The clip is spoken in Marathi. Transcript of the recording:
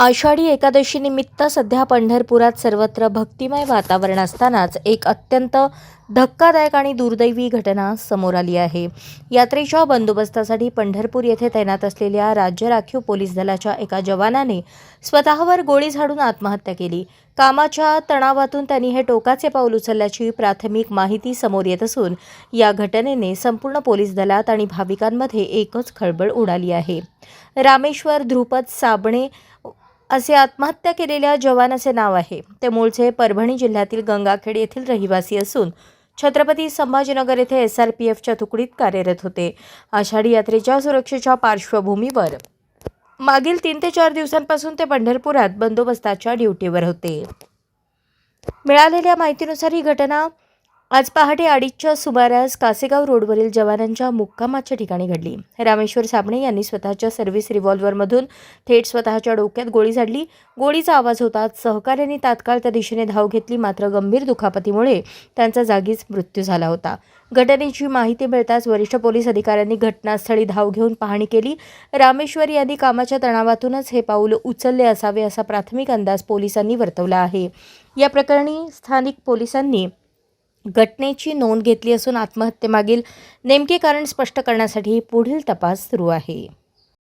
आषाढी एकादशी निमित्त सध्या पंढरपुरात सर्वत्र भक्तिमय वातावरण असतानाच एक अत्यंत धक्कादायक आणि दुर्दैवी घटना समोर आली आहे। यात्रेच्या बंदोबस्तासाठी पंढरपूर येथे तैनात असलेल्या राज्य राखीव पोलीस दलाच्या एका जवानाने स्वतःवर गोळी झाडून आत्महत्या केली। कामाच्या तणावातून त्यांनी हे टोकाचे पाऊल उचलल्याची प्राथमिक माहिती समोर येत असून या घटनेने संपूर्ण पोलीस दलात आणि भाविकांमध्ये एकच खळबळ उडाली आहे। रामेश्वर ध्रुपद साबणे असे आत्महत्या केलेल्या जवानाचे नाव आहे। ते मूळचे परभणी जिल्ह्यातील गंगाखेड येथील रहिवासी असून छत्रपती संभाजीनगर येथे SRPFच्या तुकडीत कार्यरत होते। आषाढी यात्रेच्या सुरक्षेच्या पार्श्वभूमीवर मागील 3 ते 4 दिवसांपासून ते पंढरपुरात बंदोबस्ताच्या ड्युटीवर होते। मिळालेल्या माहितीनुसार ही घटना आज पहाटे 2:30च्या सुमारास कासेगाव रोडवरील जवानांच्या मुक्कामाच्या ठिकाणी घडली। रामेश्वर साबणे यांनी स्वतःच्या सर्व्हिस रिव्हॉल्व्हरमधून थेट स्वतःच्या डोक्यात गोळी झाडली। गोळीचा आवाज होताच सहकाऱ्यांनी तात्काळ त्या दिशेने धाव घेतली, मात्र गंभीर दुखापतीमुळे त्यांचा जागीच मृत्यू झाला होता। घटनेची माहिती मिळताच वरिष्ठ पोलीस अधिकाऱ्यांनी घटनास्थळी धाव घेऊन पाहणी केली। रामेश्वर यांनी कामाच्या तणावातूनच हे पाऊल उचलले असावे असा प्राथमिक अंदाज पोलिसांनी वर्तवला आहे। या प्रकरणी स्थानिक पोलिसांनी घटनेची नोंद घेतली असून आत्महत्येमागील नेमके कारण स्पष्ट करण्यासाठी पुढील तपास सुरू आहे।